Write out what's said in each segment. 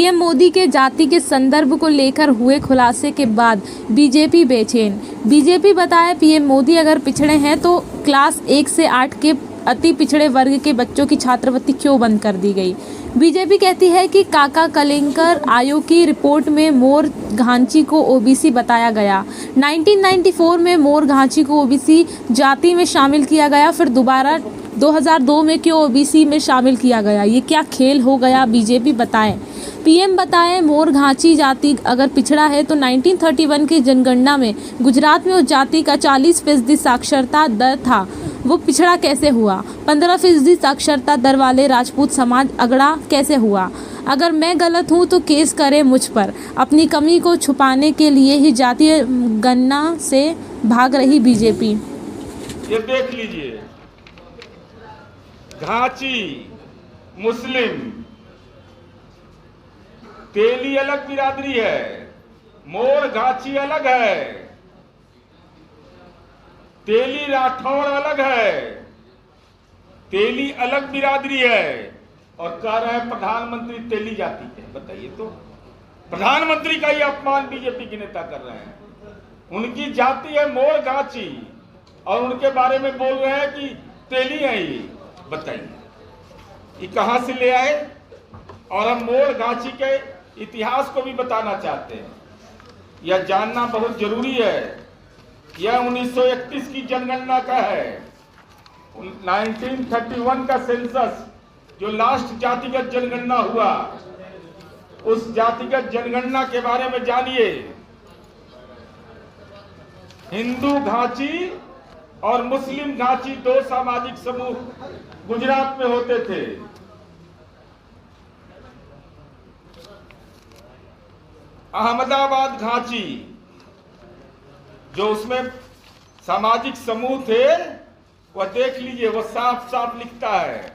PM Modi के जाति के संदर्भ को लेकर हुए खुलासे के बाद बीजेपी बेचैन। बीजेपी बताए पीएम मोदी अगर पिछड़े हैं तो क्लास 1 से 8 के अति पिछड़े वर्ग के बच्चों की छात्रवृत्ति क्यों बंद कर दी गई। बीजेपी कहती है कि काका कलेंकर आयोग की रिपोर्ट में मोर घांची को ओबीसी बताया गया। 1994 में मोर घांची को ओबीसी जाति में शामिल किया गया, फिर दोबारा 2002 में क्यों ओबीसी में शामिल किया गया। ये क्या खेल हो गया, बीजेपी बताएं। पीएम बताएं मोर घांची जाति अगर पिछड़ा है तो 1931 की जनगणना में गुजरात में उस जाति का 40% साक्षरता दर था, वो पिछड़ा कैसे हुआ। 15% साक्षरता दर वाले राजपूत समाज अगड़ा कैसे हुआ। अगर मैं गलत हूँ तो केस करें मुझ पर। अपनी कमी को छुपाने के लिए ही जातीय गणना से भाग रही बीजेपी। ये देख लीजिए, घांची मुस्लिम, तेली अलग बिरादरी है, मोर घांची अलग है, तेली राठौड़ अलग है, तेली अलग बिरादरी है, और कह रहे हैं प्रधानमंत्री तेली जाति के। बताइए तो, प्रधानमंत्री का ही अपमान बीजेपी के नेता कर रहे हैं। उनकी जाति है मोर घांची और उनके बारे में बोल रहे हैं कि तेली है ये। बताइए ये कहां से ले आए। और हम मोर घांची के इतिहास को भी बताना चाहते हैं, यह जानना बहुत जरूरी है। यह 1931 की जनगणना का है। 1931 का सेंसस जो लास्ट जातिगत जनगणना हुआ, उस जातिगत जनगणना के बारे में जानिए। हिंदू घांची और मुस्लिम घांची दो सामाजिक समूह गुजरात में होते थे। अहमदाबाद घांची जो उसमें सामाजिक समूह थे, वह देख लीजिए, वह साफ साफ लिखता है,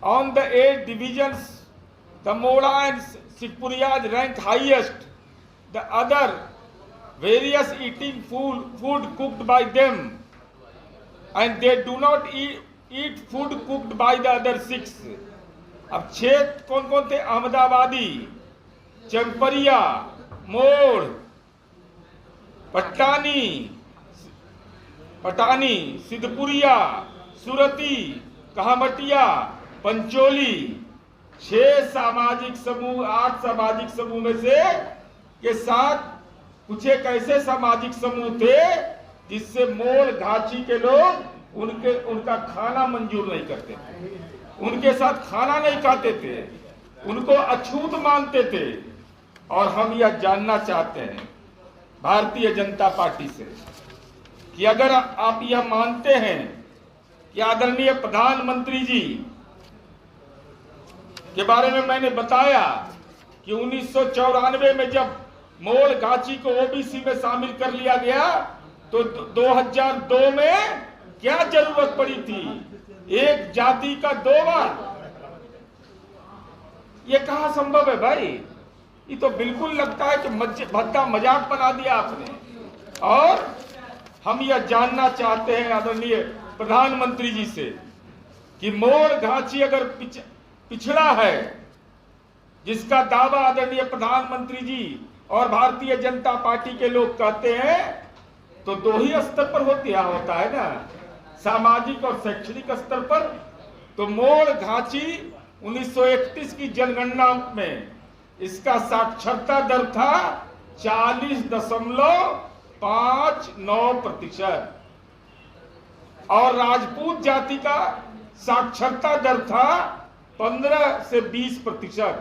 on the 8 divisions the Moda and Sikpuriyas rank highest, the other various eating food cooked by them, and they do not eat food cooked by the other 6. अब 6 कौन कौन थे? अहमदाबादी, चंपरिया, मोड़, पटानी, सिद्धपुरिया, सुरती, कहमटिया, पंचोली। 6 सामाजिक समूह 8 सामाजिक समूह में से के साथ कुछ एक ऐसे सामाजिक समूह थे जिससे मोर घांची के लोग उनका खाना मंजूर नहीं करते थे, उनके साथ खाना नहीं खाते थे, उनको अछूत मानते थे। और हम यह जानना चाहते हैं भारतीय जनता पार्टी से कि अगर आप यह मानते हैं कि आदरणीय प्रधानमंत्री जी के बारे में मैंने बताया कि 1994 में जब मोर घांची को ओबीसी में शामिल कर लिया गया तो 2002 में क्या जरूरत पड़ी थी एक जाति का 2 बार। यह कहां संभव है भाई। ये तो बिल्कुल लगता है कि भद्दा मजाक बना दिया आपने। और हम यह जानना चाहते हैं आदरणीय प्रधानमंत्री जी से कि मोर घांची अगर पिछड़ा है, जिसका दावा आदरणीय प्रधानमंत्री जी और भारतीय जनता पार्टी के लोग कहते हैं, तो 2 ही स्तर पर होता है ना, सामाजिक और शैक्षणिक स्तर पर। तो मोर घांची 1931 की जनगणना में इसका साक्षरता दर था 40.59% और राजपूत जाति का साक्षरता दर था 15 से 20%,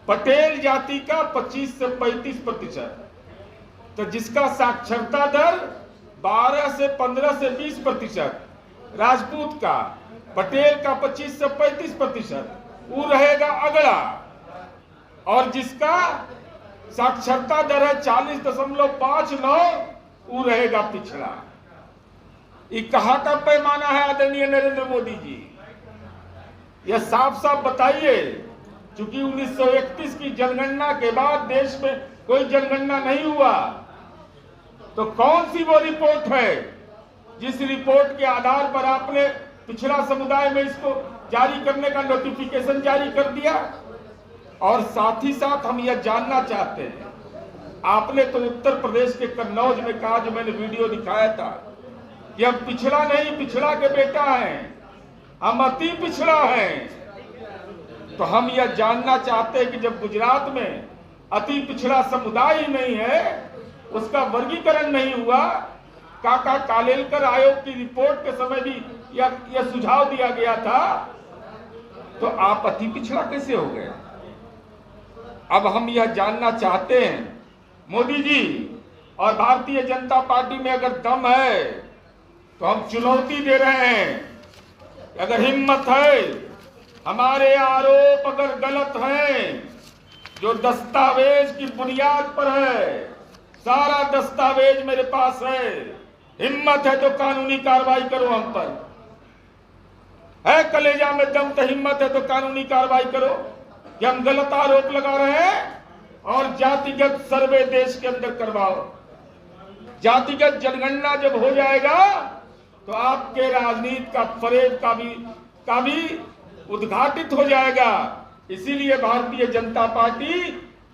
पटेल जाति का 25 से 35%। तो जिसका साक्षरता दर 12 से 15 से 20%, राजपूत का, पटेल का 25 से 35%, वो रहेगा अगला। और जिसका साक्षरता दर है 40.59, वो रहेगा पिछड़ा। ये कहां का पैमाना है आदरणीय नरेंद्र मोदी जी? यह साफ साफ बताइए। चूंकि 1931 की जनगणना के बाद देश में कोई जनगणना नहीं हुआ, तो कौन सी वो रिपोर्ट है जिस रिपोर्ट के आधार पर आपने पिछड़ा समुदाय में इसको जारी करने का नोटिफिकेशन जारी कर दिया? और साथ ही साथ हम यह जानना चाहते हैं, आपने तो उत्तर प्रदेश के कन्नौज में कहा, जो मैंने वीडियो दिखाया था, कि हम पिछड़ा नहीं पिछड़ा के बेटा हैं, हम अति पिछड़ा हैं। तो हम यह जानना चाहते हैं कि जब गुजरात में अति पिछड़ा समुदाय ही नहीं है, उसका वर्गीकरण नहीं हुआ, काका कालेलकर आयोग की रिपोर्ट के समय भी यह सुझाव दिया गया था, तो आप अति पिछड़ा कैसे हो गए? अब हम यह जानना चाहते हैं, मोदी जी और भारतीय जनता पार्टी में अगर दम है तो हम चुनौती दे रहे हैं, अगर हिम्मत है, हमारे आरोप अगर गलत हैं, जो दस्तावेज की बुनियाद पर है, सारा दस्तावेज मेरे पास है, हिम्मत है तो कानूनी कार्रवाई करो हम पर। है कलेजा में दम तो हिम्मत है तो कानूनी कार्रवाई करो कि हम गलत आरोप लगा रहे हैं, और जातिगत सर्वे देश के अंदर करवाओ। जातिगत जनगणना जब हो जाएगा तो आपके राजनीति का फरेब का भी उद्घाटित हो जाएगा। इसीलिए भारतीय जनता पार्टी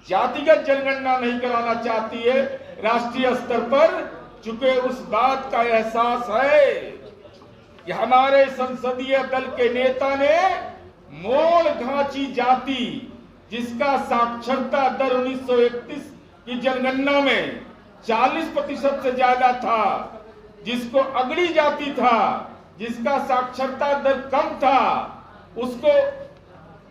जातिगत जनगणना नहीं कराना चाहती है राष्ट्रीय स्तर पर, चूंकि उस बात का एहसास है कि हमारे संसदीय दल के नेता ने मोल घांची जाति, जिसका साक्षरता दर 1931 की जनगणना में 40% से ज्यादा था, जिसको अगड़ी जाति था, जिसका साक्षरता दर कम था, उसको